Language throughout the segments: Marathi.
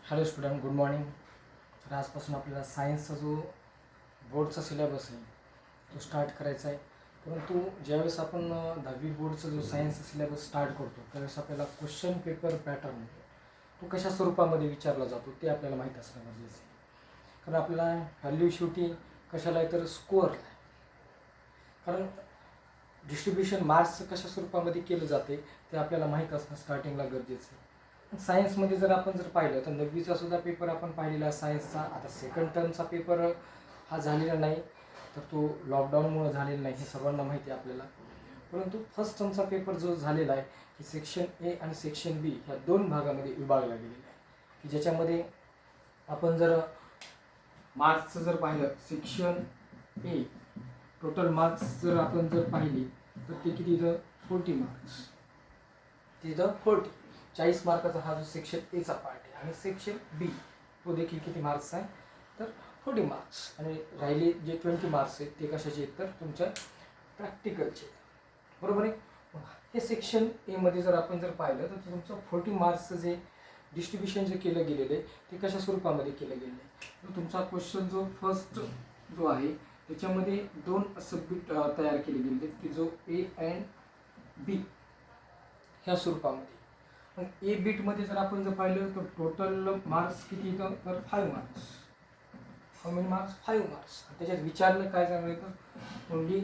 Hello student, good morning. तर आजपासून आपल्याला सायन्सचा जो बोर्डचा सिलेबस आहे तो स्टार्ट करायचा आहे. परंतु ज्यावेळेस आपण 10वी बोर्डचा जो सायन्सचा सिलेबस स्टार्ट करतो त्यावेळेस आपल्याला क्वेश्चन पेपर पॅटर्न तो कशा स्वरूपामध्ये विचारला जातो ते आपल्याला माहीत असणं गरजेचं आहे. कारण आपल्याला व्हॅल्यू शेवटी कशाला आहे तर स्कोअरला आहे. कारण डिस्ट्रीब्युशन मार्क्स कशा स्वरूपामध्ये केलं जाते ते आपल्याला माहीत असणं स्टार्टिंगला गरजेचं आहे. सायन्समध्ये जर पाहिलं तर 9वीचा सुद्धा पेपर आपण पाहिलेला सायन्सचा. आता सेकंड टर्मचा पेपर हा झालेला नाही, तर तो लॉकडाऊनमुळे झालेला नाही हे सर्वांना माहिती आहे आपल्याला. परंतु फर्स्ट टर्मचा पेपर जो झालेला आहे की सेक्शन ए आणि सेक्शन बी ह्या दोन भागामध्ये विभागला गेलेला आहे. की ज्याच्यामध्ये आपण जर मार्क्सचं जर पाहिलं, सेक्शन ए टोटल मार्क्स जर आपण पाहिली तर ते किती इथं 40 मार्क्स. तिथं 40 मार्काचा हा जो सेक्शन एचा पार्ट आहे. आणि सेक्शन बी तो देखील किती मार्क्स आहे तर 40 मार्क्स. आणि राहिले जे 20 मार्क्स आहेत ते कशाचे आहेत तर तुमच्या प्रॅक्टिकलचे, बरोबर आहे. हे सेक्शन एमध्ये जर आपण पाहिलं तर तुमचं 40 मार्क्सचं जे डिस्ट्रीब्युशन जे केलं गेलेलं आहे ते कशा स्वरूपामध्ये केलं गेलेलं आहे. तर तुमचा क्वेश्चन जो फर्स्ट जो आहे त्याच्यामध्ये 2 सबमिट तयार केले गेलेले की जो ए अँड बी ह्या स्वरूपामध्ये. मग ए बीटमध्ये जर आपण पाहिलं तर टोटल मार्क्स किती येतं तर 5 marks. How many marks 5 marks. त्याच्यात विचारलं काय जाणार आहे तर ओनली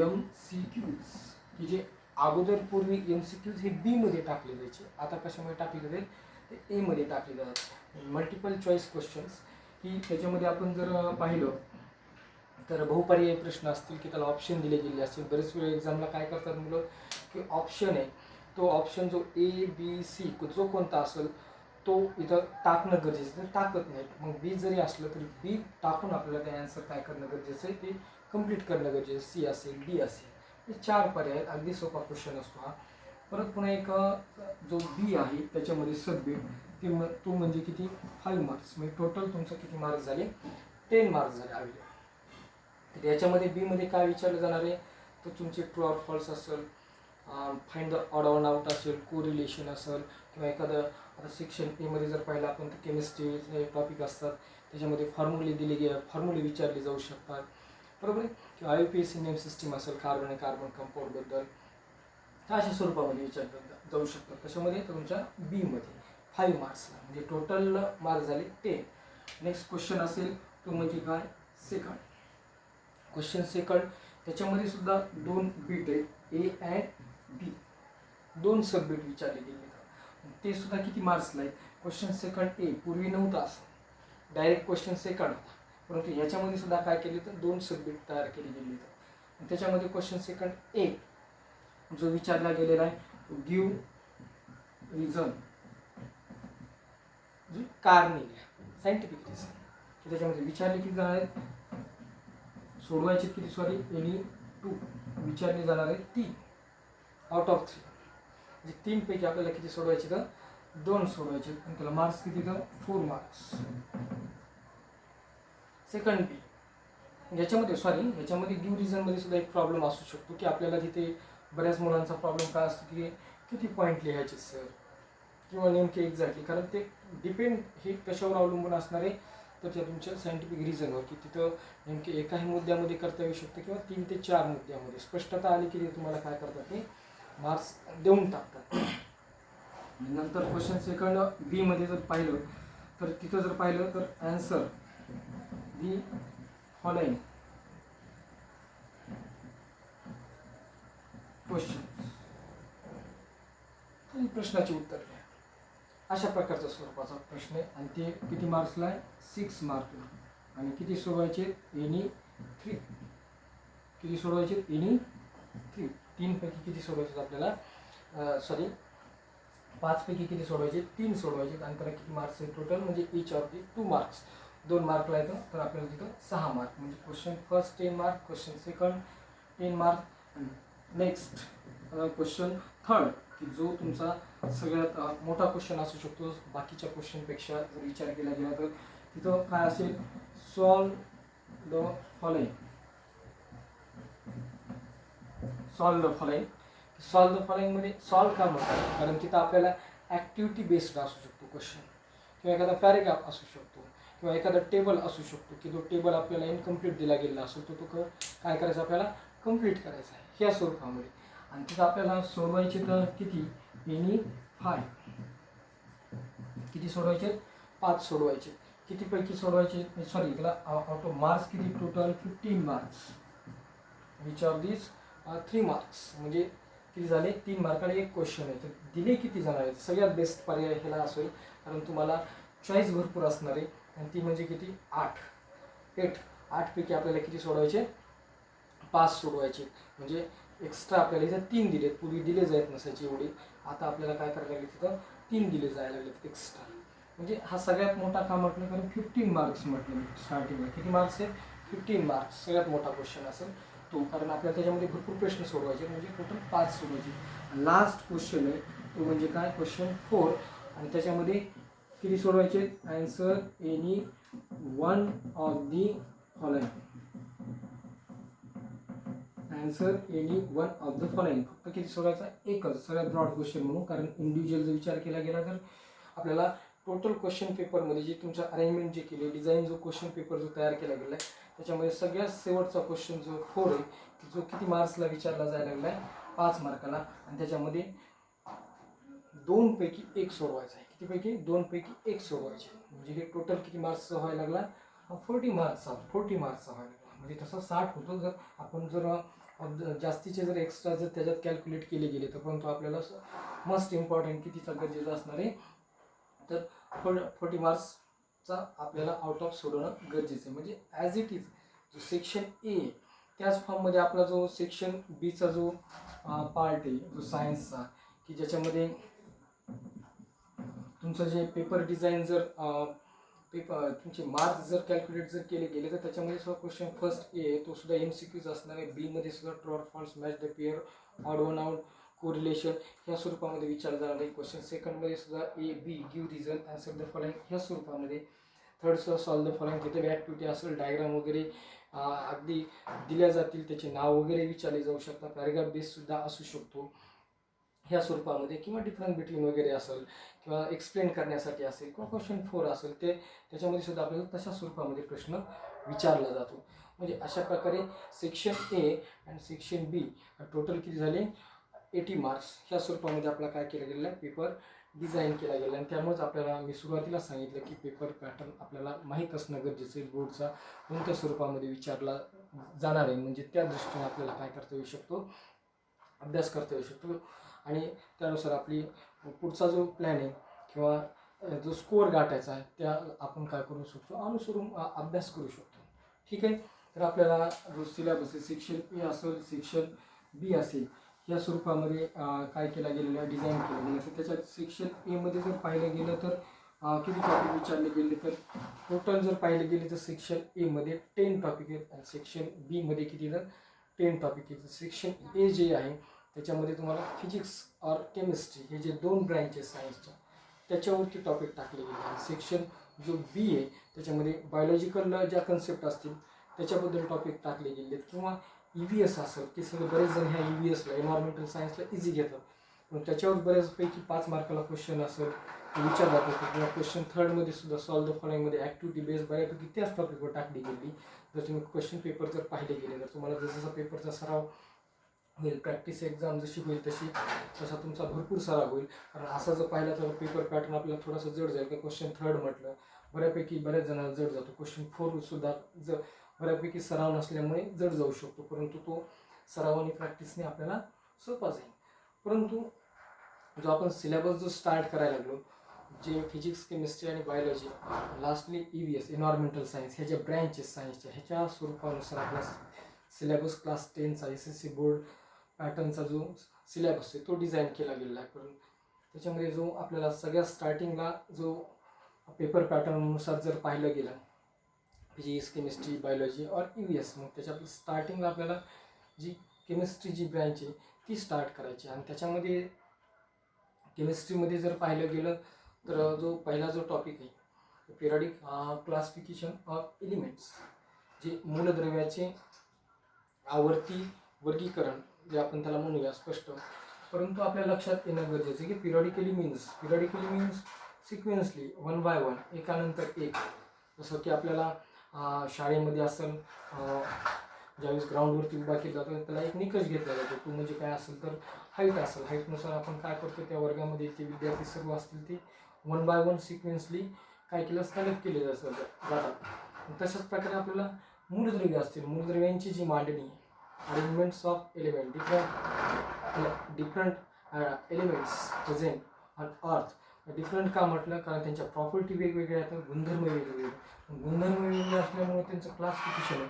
MCQs की जे अगोदर पूर्वी MCQs हे बीमध्ये टाकले जायचे, आता कशामध्ये टाकले जाईल ते एमध्ये टाकले जातात. मल्टिपल चॉईस क्वेश्चन्स की त्याच्यामध्ये आपण जर पाहिलं तर बहुपर्यायी प्रश्न असतील की त्याला ऑप्शन दिले गेले असतील. बरेच वेळ एक्झामला काय करतात मुलं की ऑप्शन आहे तो ऑप्शन जो ABC जो कोणता असेल तो इथं टाकणं गरजेचं आहे, टाकत नाही. मग बी जरी असलं तरी बी टाकून आपल्याला ते आन्सर काय करणं गरजेचं आहे ते कंप्लीट करणं गरजेचं. सी असेल, डी असेल, हे 4 पर्याय आहेत. अगदी सोपा क्वेश्चन असतो हा. परत पुन्हा एक जो बी आहे त्याच्यामध्ये सबमिट तो म्हणजे किती 5 मार्क्स. म्हणजे टोटल तुमचं किती मार्क्स झाले 10 मार्क्स झाले अवेलेबल. तर याच्यामध्ये बीमध्ये काय विचारलं जाणार आहे तर तुमचे ट्रू ऑर फॉल्स असेल, find the odd one out असेल, कोरिलेशन असेल, किंवा एखादं आता सेक्शन एमध्ये जर पाहिलं आपण तर केमिस्ट्री टॉपिक असतात त्याच्यामध्ये फॉर्म्युले दिले गे फॉर्म्युले विचारले जाऊ शकतात, बरोबर आहे. किंवा IUPAC नेम सिस्टीम असेल कार्बन आणि कार्बन कंपाऊंडबद्दल अशा स्वरूपामध्ये विचारलं जाऊ शकतात. कशामध्ये तर तुमच्या बीमध्ये 5 मार्क्सला म्हणजे टोटल मार्क्स झाले 10. नेक्स्ट क्वेश्चन असेल तो म्हणजे काय सेकंड. क्वेश्चन सेकंड त्याच्यामध्ये सुद्धा 2 बीट आहेत, ए अँड बी. 2 सबबिट विचारले गेले ते सुद्धा किती मार्क्सला आहेत. क्वेश्चन सेकंड ए पूर्वी नव्हता असं, डायरेक्ट क्वेश्चन सेकंड होता. परंतु ह्याच्यामध्ये सुद्धा काय केले तर 2 सबबिट तयार केले गेले. त्याच्यामध्ये क्वेश्चन सेकंड ए जो विचारला गेलेला आहे गिव्ह रिझन कारणे सायंटिफिक रिझन. त्याच्यामध्ये विचारले किती जाणार आहेत सोडवायचे किती एनी 2 विचारले जाणार आहे 3 आउट ऑफ 3. म्हणजे 3 पैकी आपल्याला किती सोडवायचे तर 2 सोडवायचे आणि त्याला मार्क्स किती तर 4 मार्क्स. सेकंड बी याच्यामध्ये गिव्ह रिझनमध्ये सुद्धा एक प्रॉब्लेम असू शकतो की आपल्याला तिथे बऱ्याच मुलांचा प्रॉब्लेम काय असतो की किती पॉईंट लिहायचे सर किंवा नेमके एक्झॅक्टली. कारण ते डिपेंड हे कशावर अवलंबून असणार आहे तर त्या तुमच्या सायंटिफिक रिझनवर की तिथं नेमके एकाही मुद्द्यामध्ये करता येऊ शकतं किंवा 3 ते 4 मुद्द्यामध्ये स्पष्टता आली की तुम्हाला काय करतात ते मार्क्स देऊन टाकतात. नंतर क्वेश्चन सेकंड बीमध्ये जर पाहिलं तर तिथं जर पाहिलं तर ॲन्सर दी फॉलोइंग क्वेश्चन, प्रश्नाचे उत्तर द्या. अशा प्रकारचा स्वरूपाचा प्रश्न आहे आणि ते किती मार्क्सला आहे 6 मार्कला. आणि किती सोडवायचे एनी 3. किती सोडवायचे एनी 3. 3 पैकी किती सोडवायचे आपल्याला 5 पैकी किती सोडवायचे 3 सोडवायचे. आणि त्याला किती मार्क्स आहे टोटल म्हणजे इच ऑफ दी 2 मार्क्स. 2 मार्कला येतं तर आपल्याला तिथं 6 मार्क. म्हणजे question first 10 mark, question second 10 mark. Next question third की जो तुमचा सगळ्यात मोठा क्वेश्चन असू शकतो बाकीच्या क्वेश्चनपेक्षा जर विचार केला गेला तर तिथं काय असेल solve the following. Solve the following मध्ये सॉल्व का म्हणतात कारण तिथं आपल्याला ॲक्टिव्हिटी बेस्ड असू शकतो क्वेश्चन किंवा एखादा पॅरेग्राफ असू शकतो किंवा एखादा टेबल असू शकतो की जो टेबल आपल्याला इनकम्प्लीट दिला गेलेला असतो तो काय करायचा आपल्याला कंप्लीट करायचा आहे ह्या स्वरूपामध्ये. आणि तिथं आपल्याला सोडवायचे तर किती एनी 5 किती सोडवायचे 5 सोडवायचे. कितीपैकी सोडवायचे सॉरी त्याला आउट ऑफ मार्क्स किती total 15 marks. Which of this 3 marks म्हणजे किती झाले 3 मार्काला एक क्वेश्चन आहे. तर दिले किती जण आहेत सगळ्यात बेस्ट पर्याय ह्याला असेल कारण तुम्हाला चॉईस भरपूर असणार आहे आणि ती म्हणजे किती 8 पैकी आपल्याला किती सोडवायचे 5 सोडवायचे. म्हणजे एक्स्ट्रा आपल्याला इथं 3 दिलेत. पूर्वी दिले जात नसायचे एवढे, आता आपल्याला काय करायला लागले तिथं 3 दिले जायला लागलेत एक्स्ट्रा. म्हणजे हा सगळ्यात मोठा का म्हटलं कारण 15 मार्क्स म्हटलं मी स्टार्टिंगला. किती मार्क्स आहेत 15 मार्क्स. सगळ्यात मोठा क्वेश्चन असेल तो कारण आपल्याला त्याच्यामध्ये भरपूर प्रश्न सोडवायचे म्हणजे टोटल 5 सोडवायचे. लास्ट क्वेश्चन आहे तो म्हणजे काय क्वेश्चन 4 आणि त्याच्यामध्ये किती सोडवायचे answer any one of the following. Answer any one of the following. फक्त किती सोडायचा एकच सगळ्यात ब्रॉड क्वेश्चन म्हणून कारण इंडिव्हिज्युअल जर विचार केला गेला तर आपल्याला टोटल क्वेश्चन पेपरमध्ये जे तुमचं अरेंजमेंट जे केले डिझाईन जो क्वेश्चन पेपर जो तयार केला गेला आहे त्याच्यामध्ये सगळ्यात शेवटचा क्वेश्चन जो 4 आहे जो किती मार्क्सला विचारला जायला लागला आहे 5 मार्काला आणि त्याच्यामध्ये 2 पैकी 1 सोडवायचा आहे. कितीपैकी 2 पैकी 1 सोडवायचे म्हणजे हे टोटल किती मार्क्सचा व्हायला लागला 40 मार्क्सचा व्हायला लागला. म्हणजे तसं 60 होतं जर आपण जर जास्तीचे जर एक्स्ट्रा जर त्याच्यात कॅल्क्युलेट केले गेले तर परंतु आपल्याला मस्ट इम्पॉर्टंट कितीचा गरजेचं असणार आहे तर 40 मार्क्सचा आपल्याला आउट ऑफ सोडवणं गरजेचं आहे. म्हणजे ॲज इट इज जो सेक्शन ए त्याच फॉर्ममध्ये आपला जो सेक्शन बीचा जो पार्ट आहे जो सायन्सचा की ज्याच्यामध्ये तुमचं जे पेपर डिझाईन जर तुमचे मार्क्स जर कॅल्क्युलेट जर केले गेले तर त्याच्यामध्ये सुद्धा क्वेश्चन फर्स्ट ए तो सुद्धा MCQच असणार आहे. बीमध्ये सुद्धा true or false match the pair odd one out correlation ह्या स्वरूपामध्ये विचारला जाणार आहे क्वेश्चन. सेकंडमध्ये सुद्धा A B give reason answer the following ह्या स्वरूपामध्ये. थर्ड सुद्धा सॉल्व द फॉलोइंग तिथे ॲक्टिव्हिटी असेल डायग्राम वगैरे अगदी दिल्या जातील त्याचे नाव वगैरे विचारले जाऊ शकतात. पॅरेग्राफ बेस सुद्धा असू शकतो ह्या स्वरूपामध्ये किंवा डिफरन्स बिटवीन वगैरे असेल किंवा एक्सप्लेन करण्यासाठी असेल किंवा क्वेश्चन 4 असेल ते त्याच्यामध्ये सुद्धा आपल्याला तशा स्वरूपामध्ये प्रश्न विचारला जातो. म्हणजे अशा प्रकारे सेक्शन ए आणि सेक्शन बी टोटल किती झाले 80 मार्क्स ह्या स्वरूपामध्ये आपला काय केलं गेलेलं आहे पेपर डिझाईन केला गेला. आणि त्यामुळेच आपल्याला मी सुरुवातीला सांगितलं की पेपर पॅटर्न आपल्याला माहीत असणं गरजेचं आहे. बोर्डचा कोणत्या स्वरूपामध्ये विचारला जाणार आहे म्हणजे त्या दृष्टीने आपल्याला काय करता येऊ शकतो अभ्यास करता येऊ शकतो आणि त्यानुसार आपली पुढचा जो प्लॅन आहे किंवा जो स्कोअर गाठायचा आहे त्या आपण काय करू शकतो अनुसरून अभ्यास करू शकतो. ठीक आहे. तर आपल्याला जो सिलेबस आहे सेक्शन ए असेल सेक्शन बी असेल या स्वरूपामध्ये काय केलं गेलेलं आहे डिझाईन केलं गेलं असेल. त्याच्यात सेक्शन एमध्ये जर पाहिलं गेलं तर किती टॉपिक विचारले गेले तर टोटल जर पाहिले गेले तर सेक्शन एमध्ये 10 टॉपिक आहेत आणि सेक्शन बीमध्ये किती तर 10 टॉपिक आहेत. सेक्शन ए जे आहे त्याच्यामध्ये तुम्हाला फिजिक्स और केमिस्ट्री हे जे 2 ब्रँचेस सायन्सच्या त्याच्यावरती टॉपिक टाकले गेले आणि सेक्शन जो बी आहे त्याच्यामध्ये बायोलॉजिकल ज्या कन्सेप्ट असतील त्याच्याबद्दल टॉपिक टाकले गेले किंवा EVS असेल की सगळे बरेच जण ह्या EVSला एन्व्हायरमेंटल सायन्सला इझी घेतात पण त्याच्यावर बऱ्याचपैकी 5 मार्काला क्वेश्चन असेल विचारला जातो किंवा क्वेश्चन थर्डमध्ये सुद्धा सॉल्व द फॉलोइंगमध्ये ॲक्टिव्हिटी बेस बऱ्यापैकी त्याच टॉपिकवर टाकली गेली. जर तुम्ही क्वेश्चन पेपर जर पाहिले गेले तर तुम्हाला जसा पेपरचा सराव होईल प्रॅक्टिस एक्झाम जशी होईल तसा तुमचा भरपूर सराव होईल. कारण असा जर पाहिला तर पेपर पॅटर्न आपल्याला थोडासा जड जाईल का क्वेश्चन थर्ड म्हटलं बऱ्याच जणांना जड जातो. क्वेश्चन 4 सुद्धा बऱ्यापैकी सराव नसल्यामुळे जड जाऊ शकतो परंतु तो सराव आणि प्रॅक्टिसने आपल्याला सोपा जाईल. परंतु जो आपण सिलेबस जो स्टार्ट करायला लागलो जे फिजिक्स केमिस्ट्री आणि biology lastly EVS environmental science ह्या ज्या ब्रँचेस सायन्सच्या ह्याच्या स्वरूपानुसार आपला सिलेबस क्लास 10चा SSC बोर्ड पॅटर्नचा जो सिलेबस आहे तो डिझाईन केला गेलेला आहे. पण त्याच्यामध्ये जो आपल्याला सगळ्यात स्टार्टिंगला जो पेपर पॅटर्ननुसार जर पाहिलं गेलं फिजिक्स केमिस्ट्री बायोलॉजी और EVS मग त्याच्यात स्टार्टिंगला आपल्याला जी केमिस्ट्री जी ब्रँच आहे ती स्टार्ट करायची आणि त्याच्यामध्ये केमिस्ट्रीमध्ये जर पाहिलं गेलं तर जो पहिला जो टॉपिक आहे पिरियडिक क्लासिफिकेशन ऑफ एलिमेंट्स जे मूलद्रव्याचे आवर्ती वर्गीकरण जे आपण त्याला म्हणूया स्पष्ट परंतु आपल्या लक्षात येणं गरजेचं आहे की periodically means sequentially one by one, एकानंतर एक. जसं की आपल्याला शाळेमध्ये असेल, ज्यावेळेस ग्राउंडवरती उभा केला जातो त्याला एक निकष घेतला जातो. तो म्हणजे काय असेल तर हाईट असेल. हाईटनुसार आपण काय करतो, त्या वर्गामध्ये ते विद्यार्थी सर्व असतील ते वन बाय वन सिक्वेन्सली काय केलं, सिलेक्ट केले जातात. तशाच प्रकारे आपल्याला मूलद्रव्य असतील. मूलद्रव्यांची जी मांडणी, arrangements of element, different elements present on अर्थ. डिफरंट का म्हटलं, कारण त्यांच्या प्रॉपर्टी वेगवेगळ्या आहेत, गुणधर्म वेगवेगळे. गुणधर्म वेगवेगळे असल्यामुळे त्यांचं क्लासिफिकेशन आहे,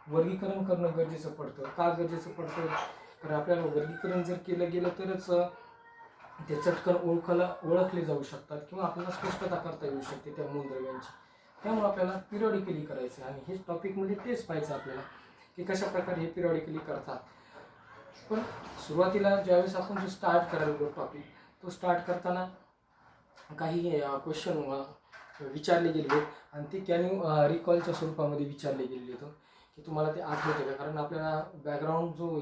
वर्गीकरण करणं गरजेचं पडतं. का गरजेचं पडतं, तर आपल्याला वर्गीकरण जर केलं गेलं तरच ते चटकन ओळखले जाऊ शकतात किंवा आपल्याला स्पष्टता करता येऊ शकते त्या मूलद्रव्यांची. त्यामुळे आपल्याला पिरियॉडिकली करायचं आणि हेच टॉपिकमध्ये तेच पाहिजे आपल्याला की कशा प्रकारे हे पिरियॉडिकली करतात. पण सुरुवातीला ज्यावेळेस आपण जो स्टार्ट करायला टॉपिक, तो स्टार्ट करताना काही क्वेश्चन विचारले गेले आणि ते कॅन यू रिकॉलच्या स्वरूपामध्ये विचारले गेलेले होते की तुम्हाला ते आठवते का. कारण आपल्याला बॅकग्राऊंड जो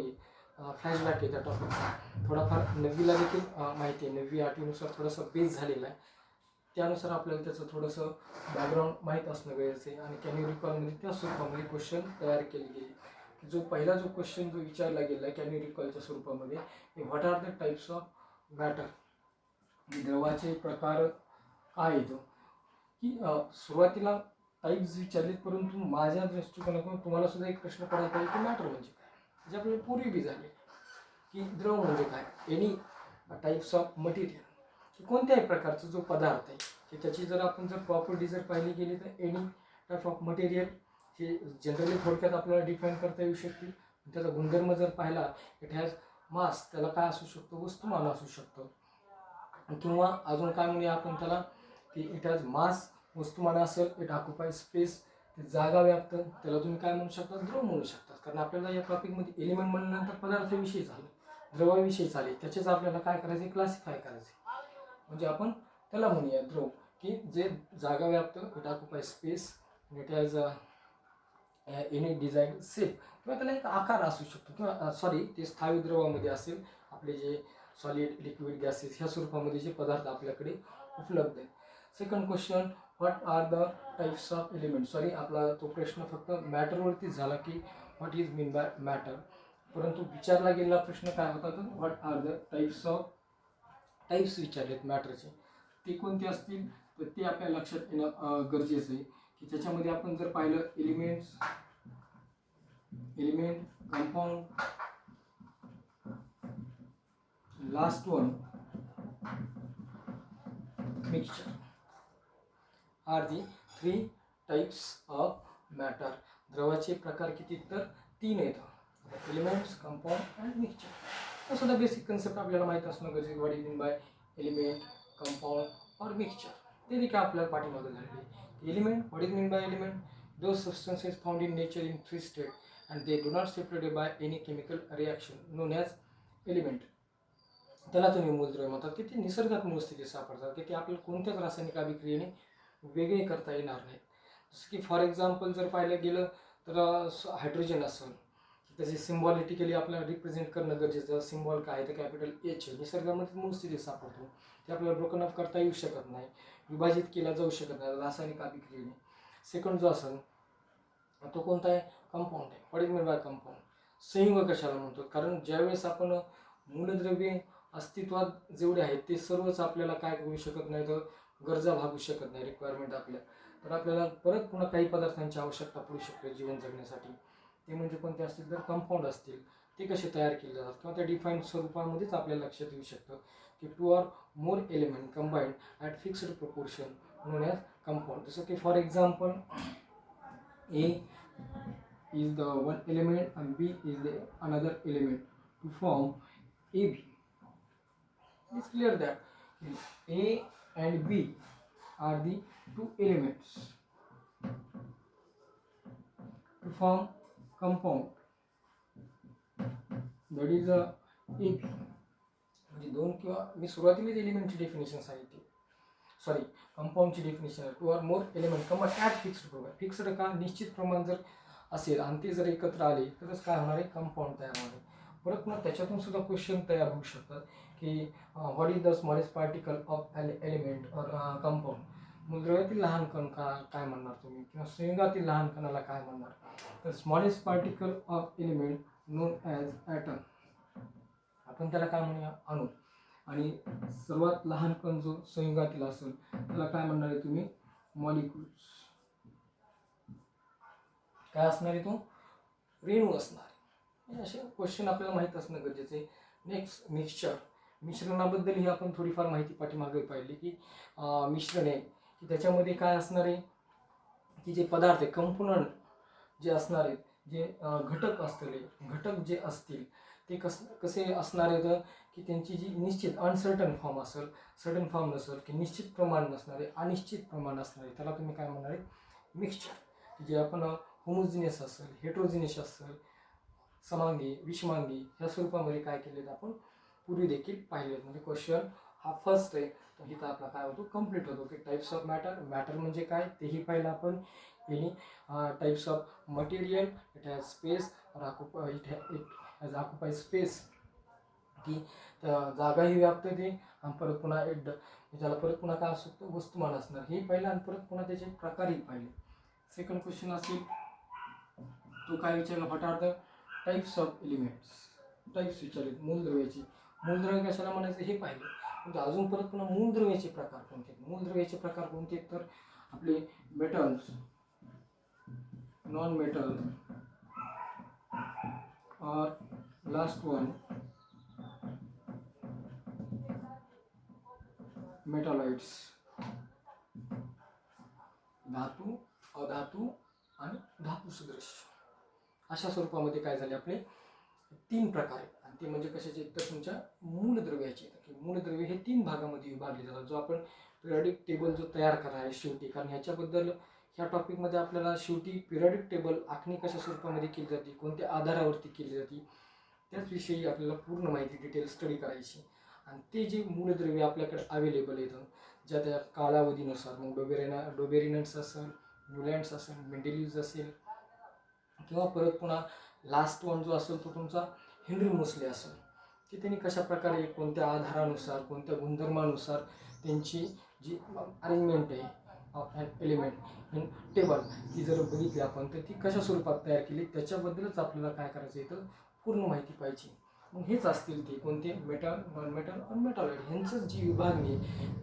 फ्लॅशबॅक आहे त्या टॉपिकचा थोडाफार 9वीला देखील माहिती आहे. 9वी 8वीनुसार थोडंसं बेस झालेला आहे. त्यानुसार आपल्याला त्याचं थोडंसं बॅकग्राऊंड माहीत असणं गरजेचं आहे. आणि कॅन यू रिकॉलमध्ये त्या स्वरूपामध्ये क्वेश्चन तयार केले गेले. जो पहिला जो क्वेश्चन जो विचारला गेला आहे कॅन यू रिकॉलच्या स्वरूपामध्ये, what are the types of matter, द्रवाचे प्रकार काय येतो. की सुरुवातीला टाईप्स विचारलेत, परंतु माझ्या दृष्टिकोनातून तुम्हाला सुद्धा एक प्रश्न पडायला पाहिजे की मॅटर म्हणजे काय. जे आपल्याला पूर्वी बी झाले की द्रव म्हणजे काय, एनी टाईप्स ऑफ मटेरियल, की कोणत्याही प्रकारचा जो पदार्थ आहे की त्याची जर आपण जर प्रॉपर्टी जर पाहिली गेली तर एनी टाईप ऑफ मटेरियल हे जनरली थोडक्यात आपल्याला डिफाईन करता येऊ शकते. त्याचा गुणधर्म जर पाहिला, इट हॅज मास, त्याला काय असू शकतो, वस्तुमान असू शकतो. किंवा अजून काय म्हणूया आपण त्याला की इट हॅज मास, वस्तुमान असेल, इट ऑक्युपाय स्पेस, ते जागा व्याप्त, त्याला तुम्ही काय म्हणू शकता, द्रव म्हणू शकता. कारण आपल्याला या टॉपिकमध्ये एलिमेंट म्हणल्यानंतर पदार्थाविषयी झालं, द्रवाविषयी झाले, त्याचेच आपल्याला काय करायचे, क्लासिफाय करायचे. म्हणजे आपण त्याला म्हणूया द्रव, की जे जागा व्याप्त, it occupy space, it has any design shape, किंवा त्याला एक आकार असू शकतो, किंवा सॉरी ते स्थायू द्रवामध्ये असेल, आपले जे सॉलिड, लिक्विड, गॅसेस ह्या स्वरूपामध्ये जे पदार्थ आपल्याकडे उपलब्ध आहेत. Second question, what are the types of element. Sorry, आपला तो प्रश्न फक्त मॅटरवरतीच झाला की what is mean by matter, परंतु विचारला गेलेला प्रश्न काय होता तर व्हॉट आर द टाईप्स विचारलेत मॅटरचे. ते कोणते असतील तर ते आपल्या लक्षात येणं गरजेचं आहे. की त्याच्यामध्ये आपण जर पाहिलं element, compound, last one mixture are the 3 types of matter. द्रवाचे प्रकार किती तर 3 येतात, एलिमेंट्स, कंपाऊंड अँड मिक्सचर. सुद्धा बेसिक कन्सेप्ट आपल्याला माहीत असणं गरजेचं. What is mean by element, compound और मिक्सचर, ते देखील आपल्याला पाठीमागे झालेले. Element, what is mean by element, those substances found in nature in 3 state and they do not separated by any chemical reaction known as element. त्याला तुम्ही मूलद्रव्य म्हणतात की ते निसर्गात मूळ स्थितीत सापडतात, की ते आपल्याला कोणत्याच रासायनिक अभिक्रियेने वेगळे करता येणार नाहीत. जसं की फॉर एक्झाम्पल जर पाहिलं गेलं तर हायड्रोजन असेल, त्याचे सिम्बॉलिटिकली आपल्याला रिप्रेझेंट करणं गरजेचं. सिम्बॉल काय तर कॅपिटल एच आहे, निसर्गामध्ये मूळ स्थितीत सापडतो, ते आपल्याला ब्रोकन अप करता येऊ शकत नाही, विभाजित केला जाऊ शकत नाही रासायनिक अभिक्रियेने. सेकंड जो असेल तो कोणता आहे, कंपाऊंड आहे. What is mean bye compound, संयुग कशाला म्हणतो, कारण ज्यावेळेस आपण मूलद्रव्ये अस्तित्वात जेवढे आहेत ते सर्वच आपल्याला काय करू शकत नाही, तर गरजा भागू शकत नाही, रिक्वायरमेंट आपल्या, तर आपल्याला परत पुन्हा काही पदार्थांची आवश्यकता पडू शकते जीवन जगण्यासाठी. ते म्हणजे कोणते असतील तर कंपाऊंड असतील. ते कसे तयार केले जातात किंवा त्या डिफाईन्ड स्वरूपामध्येच आपल्याला लक्षात येऊ शकतं की 2 or more element combined at fixed proportion non as compound. जसं की for example A is the one element and B is the another element to form AB. It's clear that A and B are the 2 elements to form compound, that is a AB. म्हणजे दोन किंवा मी सुरुवातीलाच एलिमेंटची डेफिनेशन सांगितली, सॉरी कंपाऊंडची डेफिनेशन आहे 2 or more element combined at fixed प्रमाण. फिक्स्ड का, निश्चित प्रमाण जर असेल आणि ते जर एकत्र आले तरच काय होणार आहे, कंपाऊंड तयार होणार आहे. परत मग त्याच्यातून सुद्धा क्वेश्चन तयार होऊ शकतात की what is the smallest particle of element और कंपाऊंड. मूलद्रव्यातील लहान कण काय म्हणणार तुम्ही, किंवा संयुगातील लहान कणाला काय म्हणणार. तर smallest particle of element known as atom, आपण त्याला काय म्हणूया, अणू. आणि सर्वात लहान कण जो संयुगातील असेल त्याला काय म्हणणार आहे तुम्ही, मॉलिक्युल्स. काय असणार आहे तो, रेणू असणार आहे. असे क्वेश्चन आपल्याला माहीत असणं गरजेचं आहे. Next, mixture. मिश्रणाबद्दल ही आपण थोडीफार माहिती पाठीमागे पाहिली की मिश्रण आहे की त्याच्यामध्ये काय असणार आहे की जे पदार्थ आहे, कंपोनंट जे असणार आहेत, जे घटक जे असतील ते कसे असणार आहेत की त्यांची जी निश्चित अनसर्टन फॉर्म असेल, सर्टन फॉर्म नसेल, की निश्चित प्रमाण नसणारे, अनिश्चित प्रमाण असणारे, त्याला तुम्ही काय म्हणणार आहे, मिक्सचर. जे आपण होमोजिनियस असेल, हेट्रोजिनियस असेल, समांगी, विषमांगी ह्या स्वरूपामध्ये काय केले आपण पूर्वी देखील पाहिले. म्हणजे क्वेश्चन हा फर्स्ट आहे, तर इथं आपला काय होतो, कम्प्लीट होतो की टाईप्स ऑफ मॅटर. मॅटर म्हणजे काय तेही पाहिलं आपण. Any types of material, it has space, it has occupy space, की जागाही व्यापते. आणि परत पुन्हा त्याला परत पुन्हा काय असू शकतं, वस्तुमान असणार, हे पाहिलं. आणि परत पुन्हा त्याचे प्रकारही पाहिले. सेकंड क्वेश्चन असेल तो काय विचारला, what are the types of elements. Types विचारले मूलद्रव्याची. मूलद्रव्य कशाला म्हणायचं हे पाहिलं. म्हणजे अजून परत पुन्हा मूलद्रव्याचे प्रकार कोणते. मूलद्रव्याचे प्रकार कोणते, तर आपले मेटल्स, नॉन मेटल, और लास्ट वन मेटालाइट्स. धातू, अधातू आणि धातू सदृश अशा स्वरूपामध्ये काय झाले आपले 3 प्रकार आहेत. आणि ते म्हणजे कशाचे, तर तुमच्या मूलद्रव्याचे. की मूलद्रव्य हे 3 भागामध्ये विभागले जातात. जो आपण पिरियडिक टेबल जो तयार करणार आहे शेवटी, कारण ह्याच्याबद्दल ह्या टॉपिकमध्ये आपल्याला शेवटी पिरियडिक टेबल आखणी कशा स्वरूपामध्ये केली जाते, कोणत्या आधारावरती केली जाते, त्याचविषयी आपल्याला पूर्ण माहिती डिटेल स्टडी करायची. आणि ते जे मूलद्रव्य आपल्याकडे अवेलेबल येतं ज्या त्या कालावधीनुसार, मग डोबेरिनट्स असेल, न्यूलँड्स असेल, मेंडेलिव्ज असेल, किंवा परत पुन्हा लास्ट वन जो असेल तो तुमचा हेनरी मोसले असेल, की त्यांनी कशा प्रकारे कोणत्या आधारानुसार, कोणत्या गुणधर्मानुसार त्यांची जी अरेंजमेंट आहे of an element in table ती जर बघितली आपण, तर ती कशा स्वरूपात तयार केली त्याच्याबद्दलच आपल्याला काय करायचं आहे, तर पूर्ण माहिती पाहिजे. मग हेच असतील ते कोणते, मेटल, नॉन मेटल आणि मेटालाइट. ह्यांचंच जी विभागणी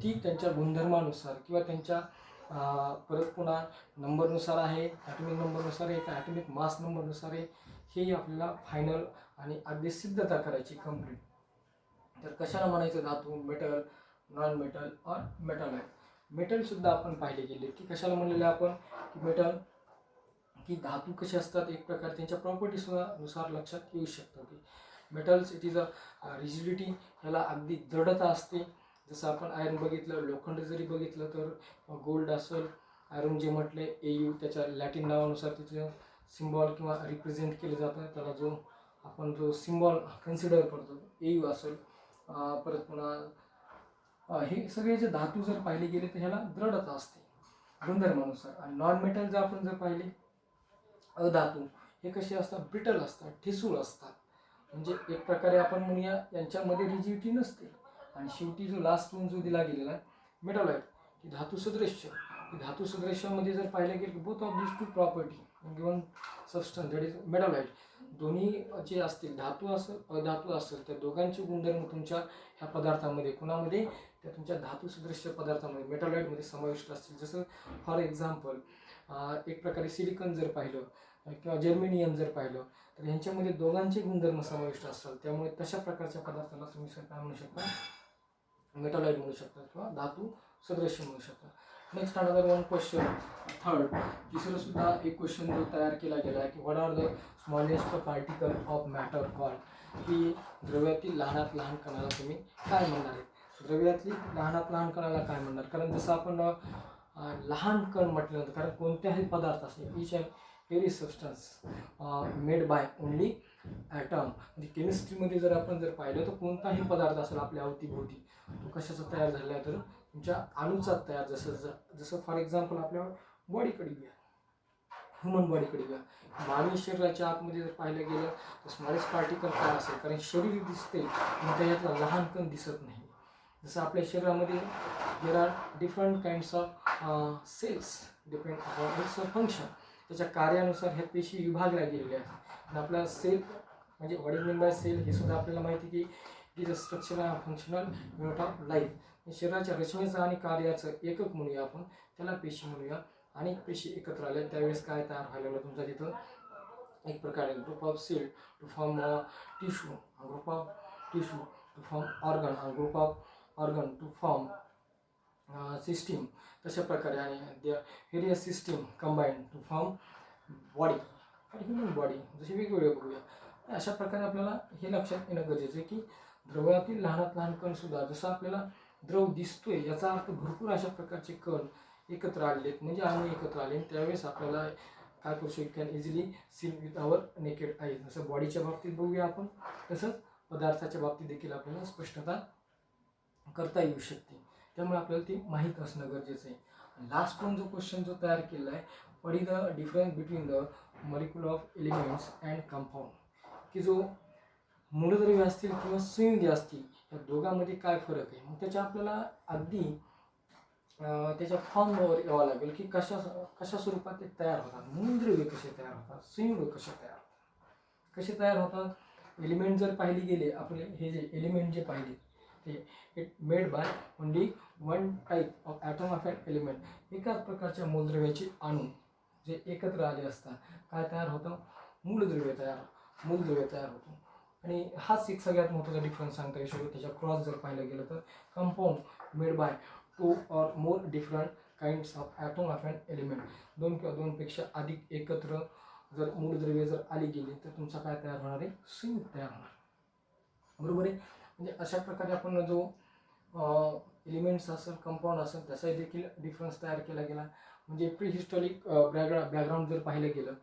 ती त्यांच्या गुणधर्मानुसार किंवा त्यांच्या परत पुन्हा नंबरनुसार आहे, ॲटॉमिक नंबरनुसार आहे, का ॲटॉमिक मास नंबरनुसार आहे, हे आपल्याला फायनल आणि अगदी सिद्धता करायची कंप्लीट. तर कशाला म्हणायचं धातू, मेटल, नॉन मेटल और मेटालाइट. मेटलसुद्धा आपण पाहिले गेले की कशाला म्हणलेलं आपण, की मेटल की धातू कसे असतात, एक प्रकार त्यांच्या प्रॉपर्टीनुसार लक्षात येऊ शकतं की metals it is a rigidity, ह्याला अगदी दृढता असते. जसं आपण आयर्न बघितलं, लोखंड जरी बघितलं तर गोल्ड असेल, आयर्न जे म्हटले AU त्याच्या लॅटिन नावानुसार त्याचं सिम्बॉल किंवा रिप्रेझेंट केलं जातं, त्याला जो आपण जो सिम्बॉल कन्सिडर करतो AU असेल. परत पुन्हा हे सगळे जे धातू जर पाहिले गेले तर ह्याला दृढता असते गुणधर्मानुसार. आणि नॉन मेटल जर आपण जर पाहिले, अधातू, हे कसे असतात, ब्रिटल असतात, ठिसूळ असतात. म्हणजे एक प्रकारे आपण म्हणूया यांच्यामध्ये रिजिडिटी नसते. आणि शेवटी जो लास्ट वन जो दिला गेलेला आहे मेटालाइट, की धातू सदृश्य. धातू सदृश्यामध्ये जर पाहिलं गेलं की both of this 2 property given substance that is Metalite, दोन्ही जे असतील धातू असेल अधातू असेल, त्या दोघांचे गुणधर्म तुमच्या ह्या पदार्थामध्ये कोणामध्ये, त्या तुमच्या धातू सदृश्य पदार्थामध्ये मेटालाइटमध्ये समाविष्ट असतील. जसं फॉर एक्झाम्पल एक प्रकारे सिलिकॉन जर पाहिलं किंवा जर्मेनियम जर पाहिलं, तर ह्यांच्यामध्ये दोघांचे गुणधर्म समाविष्ट असतात. त्यामुळे तशा प्रकारच्या पदार्थाला तुम्ही काय म्हणू शकता, मेटालाइट म्हणू शकता किंवा धातू सदृश्य म्हणू शकता. Next another one question, third, तिसरं सुद्धा एक क्वेश्चन जो तयार केला गेला आहे की what are the smallest particle of matter called, की द्रव्यातील लहानात लहान कणाला तुम्ही काय म्हणणार आहे. द्रव्यातली लहानात लहान कणाला काय म्हणणार, कारण जसं आपण लहान कण म्हटल्यानंतर, कारण कोणत्याही पदार्थ असेल, each and every substance made by only atom. म्हणजे केमिस्ट्रीमध्ये जर आपण जर पाहिलं तर कोणताही पदार्थ असेल आपल्या अवतीभोवती, तो कशाचा तयार झाला आहे, तर तुमच्या अणूचा तयार. जसं फॉर एक्झाम्पल आपल्या बॉडीकडे घ्या, ह्युमन बॉडीकडे घ्या. मानवी शरीराच्या आतमध्ये जर पाहिलं गेलं तर स्मॉलेस्ट पार्टिकल काय असेल, कारण शरीर दिसते पण त्याच्यातला लहान कण दिसत नाही. जसं आपल्या शरीरामध्ये there are different kinds of cells depend upon its function. त्याच्या कार्यानुसार ह्या पेशी विभागल्या गेलेल्या आहेत. आणि आपला सेल म्हणजे what is mean by cell हे सुद्धा आपल्याला माहिती की it is a structure and functional unit of life. शरीराच्या रचनेचं आणि कार्याचं एकक म्हणूया आपण, त्याला पेशी म्हणूया. अनेक पेशी एकत्र आल्या त्यावेळेस काय तयार व्हायला लागलं तुमचा तिथं एक प्रकारे group of cell to form tissue, group of tissue to form organ, group of organ to form system. तशा प्रकारे आणि various system combine to form body, human body, जसे वेगवेगळे बघूया. अशा प्रकारे आपल्याला हे लक्षात येणं गरजेचं आहे की द्रवातील लहानात लहान कण सुद्धा जसं आपल्याला द्रव दिसतोय याचा अर्थ भरपूर अशा प्रकारचे कण एकत्र आलेत, म्हणजे अणू एकत्र आले. त्यावेळेस आपल्याला काय करू शकतो, can easily see with our naked eye. जसं बॉडीच्या बाबतीत बघूया आपण, तसंच पदार्थाच्या बाबतीत देखील आपल्याला स्पष्टता करता येऊ शकते. त्यामुळे आपल्याला ती माहीत असणं गरजेचं आहे. लास्ट वन जो क्वेश्चन जो तयार केला आहे, what is the difference between the molecule of elements and compound, की जो मूलद्रव्य असतील किंवा संयुगे असतील या दोघांमध्ये काय फरक आहे. मग त्याच्या आपल्याला अगदी त्याच्या फॉर्मवर यावं लागेल की कशा स्वरूपात ते तयार होतात, मूलद्रव्य कसे तयार होतात, संयुग कसे तयार होतात, कसे तयार होतात. एलिमेंट जर पाहिली गेले आपले, हे जे एलिमेंट जे पाहिले ते it made by only one type of atom of an element. एकाच प्रकारच्या मूलद्रव्याचे अणू जे एकत्र आले असतात काय तयार होतं, मूलद्रव्य तयार होतं. आणि हाच एक सगळ्यात महत्त्वाचा डिफरन्स सांगता येऊ शकतो. त्याच्या क्रॉस जर पाहिलं गेलं तर compound made by two or more different kinds of atom of an element, दोन किंवा दोनपेक्षा अधिक एकत्र जर मूलद्रव्ये जर आली गेली तर तुमचा काय तयार होणार आहे, संयुग तयार होणार. बरोबर आहे. म्हणजे अशा प्रकारे आपण जो एलिमेंट्स असेल कंपाऊंड असेल त्याचाही देखील डिफरन्स तयार केला गेला. म्हणजे प्री हिस्टॉरिक बॅकग्राऊंड जर पाहिलं गेलं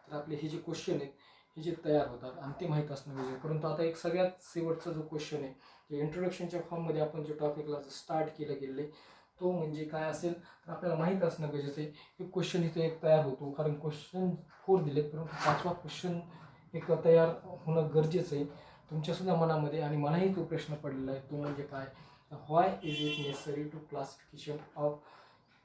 तर आपले हे जे क्वेश्चन आहेत हे जे तयार होतात आणि ते माहीत असणं गरजेचं. परंतु आता एक सगळ्यात शेवटचा जो क्वेश्चन आहे जे इंट्रोडक्शनच्या फॉर्ममध्ये आपण जे टॉपिकला स्टार्ट केलं गेले तो म्हणजे काय असेल तर आपल्याला माहीत असणं गरजेचं आहे. एक क्वेश्चन इथे एक तयार होतो, कारण क्वेश्चन 4 दिलेत परंतु 5वा क्वेश्चन एक तयार होणं गरजेचं आहे तुमच्यासुद्धा मनामध्ये. आणि मलाही तो प्रश्न पडलेला आहे, तो म्हणजे काय, why is it necessary to classification of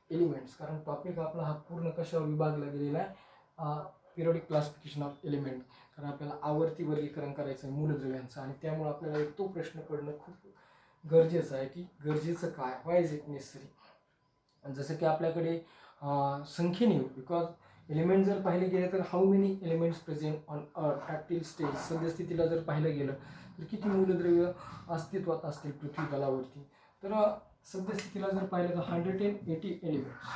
elements. कारण टॉपिक आपला हा पूर्ण कशावर विभागला गेलेला आहे, पिरियडिक क्लासिफिकेशन ऑफ एलिमेंट. कारण आपल्याला आवर्ती वर्गीकरण करायचं आहे मूलद्रव्यांचं आणि त्यामुळे आपल्याला एक तो प्रश्न पडणं खूप गरजेचं आहे की गरजेचं काय, व्हाय इज इट नेसेसरी. जसं की आपल्याकडे संख्येने, बिकॉज एलिमेंट जर पाहिले गेले तर how many elements present on earth active stage, सद्यस्थितीला जर पाहिलं गेलं तर किती मूलद्रव्य अस्तित्वात असतील पृथ्वी तलावरती. तर सद्यस्थितीला जर पाहिलं तर 180 एलिमेंट्स.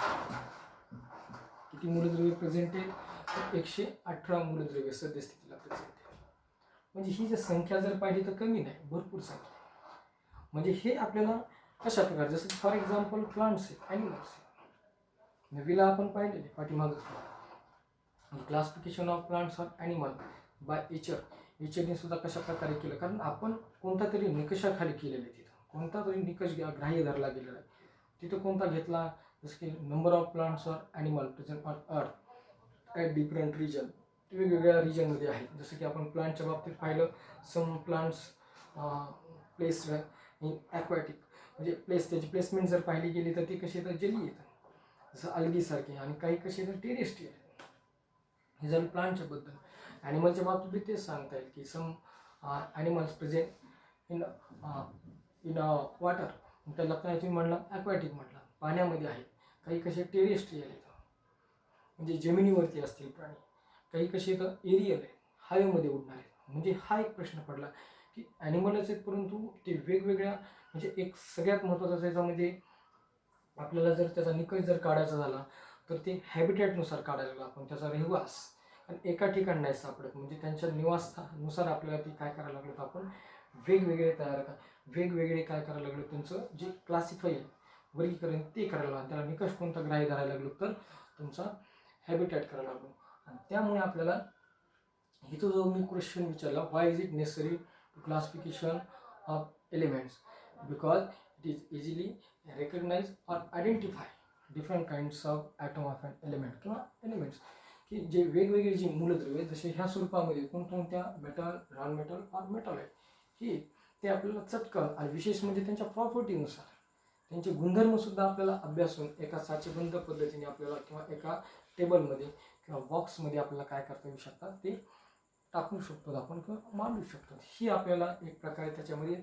किती मूलद्रव्य प्रेझेंट आहे तर 118 मूलद्रव्य सद्यस्थितीला प्रेझेंट आहे. म्हणजे ही जर संख्या जर पाहिली तर कमी नाही, भरपूर संख्या. म्हणजे हे आपल्याला कशा प्रकारे, जसं फॉर एक्झाम्पल प्लांट्स आहेत, ॲनिमल्स आहेत, नवीला आपण पाहिलेले पाठीमागं classification of plants of animal by एचरने सुद्धा कशा प्रकारे केलं. कारण आपण कोणता तरी निकषाखाली केलेलं आहे, तिथं कोणता तरी निकष ग्राह्य धरला गेलेला आहे. तिथं कोणता घेतला, जसं की number of plants or animal present on earth at different region, वेगवेगळ्या रिजनमध्ये आहेत. जसं की आपण प्लांटच्या बाबतीत पाहिलं, some plants place in aquatic, म्हणजे त्याची प्लेसमेंट जर पाहिली गेली तर ती कशी येतं, जली येतं, जसं अल्गीसारखे. आणि काही कशी येतं, टेरेस्ट्रियल. हे झालं प्लांटच्या बद्दल. ॲनिमलच्या बाबतीत तेच सांगता येईल की some animals present in water, त्याला काय तुम्ही म्हणला, ॲक्वॅटिक म्हटला, पाण्यामध्ये आहेत. काही कसे टेरेस्ट्रियल येतं म्हणजे जमिनीवरती असतील प्राणी, काही कसे येतं एरियल आहे, हवेमध्ये उडणार आहेत. म्हणजे हा एक प्रश्न पडला की ॲनिमलच आहेत परंतु ते वेगवेगळ्या, म्हणजे एक सगळ्यात महत्त्वाचा त्याच्यामध्ये आपल्याला जर त्याचा निकष जर काढायचा झाला तर ते हॅबिटॅटनुसार काढायला लागला आपण, त्याचा रहवास. आणि एका ठिकाणी नाही सापडत, म्हणजे त्यांच्या निवासस्थानुसार आपल्याला ती काय करायला लागलं तर आपण वेगवेगळे काय करायला लागलो, त्यांचं जे क्लासिफाय वर्गीकरण ते करायला लागलं. त्याला निकष कोणता ग्राह्य धरायला लागलो तर तुमचा हॅबिटॅट करायला लागलो. आणि त्यामुळे आपल्याला इथं जो मी क्वेश्चन विचारला, why is it necessary to classification of elements, because it is easily recognize और identify different kinds of atom of an element किंवा एलिमेंट्स. की जे वेगवेगळे जी मूलद्रव्ये जसे ह्या स्वरूपामध्ये कोणकोणत्या मेटल, नॉन मेटल और मेटल आहे ही ते आपल्याला चटकन आणि विशेष म्हणजे त्यांच्या प्रॉपर्टीनुसार त्यांचे गुणधर्मसुद्धा आपल्याला अभ्यासून एका साचेबंद पद्धतीने आपल्याला किंवा एका टेबलमध्ये किंवा बॉक्समध्ये आपल्याला काय करता येऊ शकतात ते टाकू शकतो आपण किंवा मांडू शकतो. ही आपल्याला एक प्रकारे त्याच्यामध्ये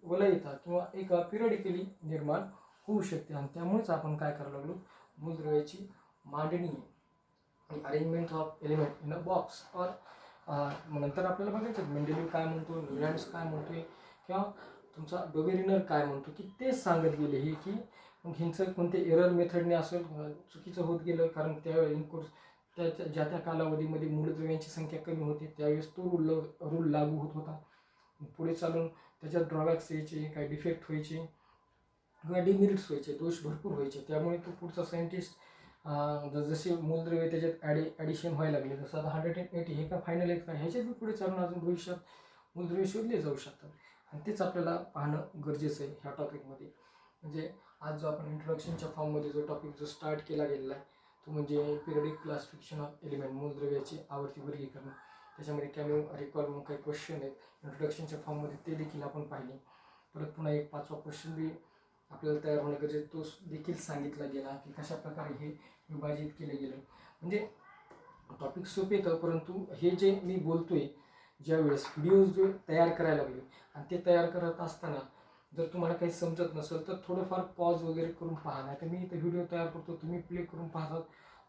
वलयता किंवा एक पिरियडिकली निर्माण होऊ शकते आणि त्यामुळेच आपण काय करायला लागलो मूलद्रव्याची मांडणी arrangement of element in a box और मग नंतर आपल्याला बघायचं मेंडेलिव्ह काय म्हणतो, न्यूलँड्स काय म्हणतोय किंवा तुमचा डोबेरिनर काय म्हणतो की तेच सांगत गेले हे की मग ह्यांचं कोणते एरर मेथडने असेल चुकीचं होत गेलं कारण त्यावेळी इनकोर्स ज्या त्या कालावधीमध्ये मूलद्रव्यांची संख्या कमी होती त्यावेळेस तो रूल लागू होत होता. पुढे चालून त्याच्यात ड्रॉबॅक्स यायचे, काही डिफेक्ट व्हायचे किंवा डिमेरिट्स व्हायचे, दोष भरपूर व्हायचे. त्यामुळे तो पुढचा सायंटिस्ट जसे मूलद्रव्य त्याच्यात ॲडिशन व्हायला लागले जसं आता 180 हे का फायनल आहेत का ह्याच्यात बी पुढे चालून अजून भविष्यात मूलद्रव्य शोधले जाऊ शकतात आणि तेच आपल्याला पाहणं गरजेचं आहे ह्या टॉपिकमध्ये. म्हणजे आज जो आपण इंट्रोडक्शनच्या फॉर्ममध्ये जो टॉपिक जो स्टार्ट केला गेलेला आहे तो म्हणजे पिरियडिक क्लासिफिकेशन ऑफ एलिमेंट मूलद्रव्याची आवर्ती वर्गीकरण. त्याच्यामध्ये कॅन रिकॉल म्हणून काही क्वेश्चन आहेत इंट्रोडक्शनच्या फॉर्ममध्ये ते देखील आपण पाहिले. परत पुन्हा एक 5वा क्वेश्चन बी आपल्याला तयार होणं गरजेचं तो देखील सांगितला गेला की कशा प्रकारे हे विभाजित केले गेले. म्हणजे टॉपिक सोपे येतं परंतु हे जे मी बोलतोय ज्यावेळेस व्हिडिओज जो तयार करायला लागले आणि ते तयार करत असताना जर तुम्हाला काही समजत नसेल तर थोडंफार पॉज वगैरे करून पाहा. नाही तर मी इथं व्हिडिओ तयार करतो तुम्ही प्ले करून पाहतात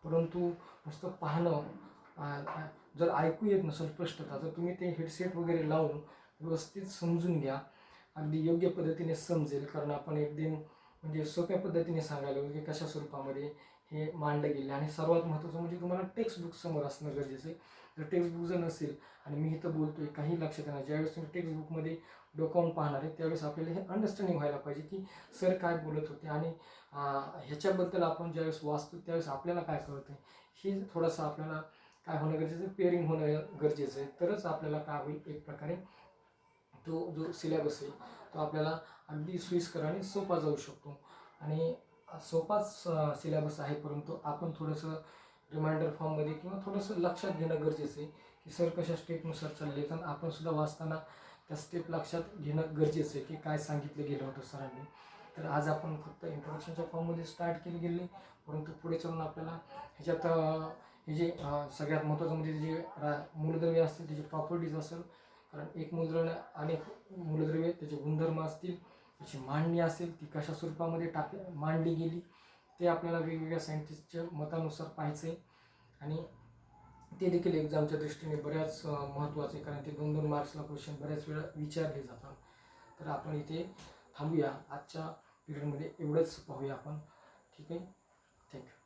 परंतु नुसतं पाहणं जर ऐकू येत नसेल स्पष्टता तर तुम्ही ते हेडसेट वगैरे लावून व्यवस्थित समजून घ्या. अगदी योग्य पद्धतीने समजेल कारण आपण एकदम म्हणजे सोप्या पद्धतीने सांगायला की कशा स्वरूपामध्ये हे मांडलं गेले. आणि सर्वात महत्त्वाचं म्हणजे तुम्हाला टेक्स्टबुक समोर असणं गरजेचं आहे. जर टेक्स्टबुक जर नसेल आणि मी इथं बोलतोय काही लक्षात येणार ज्यावेळेस तुम्ही टेक्स्टबुकमध्ये डोकावून पाहणार आहे त्यावेळेस आपल्याला हे अंडरस्टँडिंग व्हायला पाहिजे की सर काय बोलत होते आणि ह्याच्याबद्दल आपण ज्यावेळेस वाचतो त्यावेळेस आपल्याला काय कळतं हे थोडंसं आपल्याला काय होणं गरजेचं आहे, पेअरिंग होणं गरजेचं आहे. तरच आपल्याला काय होईल एक प्रकारे तो जो सिलेबस आहे तो आपल्याला अगदी सोयीस्कर आणि सोपा जाऊ शकतो. आणि सोपाच सिलेबस आहे परंतु आपण थोडंसं रिमाइंडर फॉर्ममध्ये किंवा थोडंसं लक्षात घेणं गरजेचं आहे की सर कशा स्टेपनुसार चालले तर आपण सुद्धा वाचताना त्या स्टेप लक्षात घेणं गरजेचं आहे की काय सांगितलं गेलं होतं सरांनी. तर आज आपण फक्त इंट्रोडक्शनच्या फॉर्ममध्ये स्टार्ट केली गेली परंतु पुढे चालून आपल्याला ह्याच्यात हे जे सगळ्यात महत्त्वाचं म्हणजे जे मूलद्रव्य असतील त्याची प्रॉपर्टीज असेल कारण एक मूलद्रव्य अनेक मूलद्रव्य त्याचे गुणधर्म असतील त्याची मांडणी असेल ती कशा स्वरूपामध्ये मांडली गेली ते आपल्याला वेगवेगळ्या सायंटिस्टच्या मतानुसार पाहायचं आहे. आणि ते देखील एक्झामच्या दृष्टीने बऱ्याच महत्त्वाचं आहे कारण ते 2-2 मार्क्सला क्वेश्चन बऱ्याच वेळा विचारले जातात. तर आपण इथे थांबूया आजच्या पिरियडमध्ये एवढंच पाहूया आपण. ठीक आहे, थँक्यू.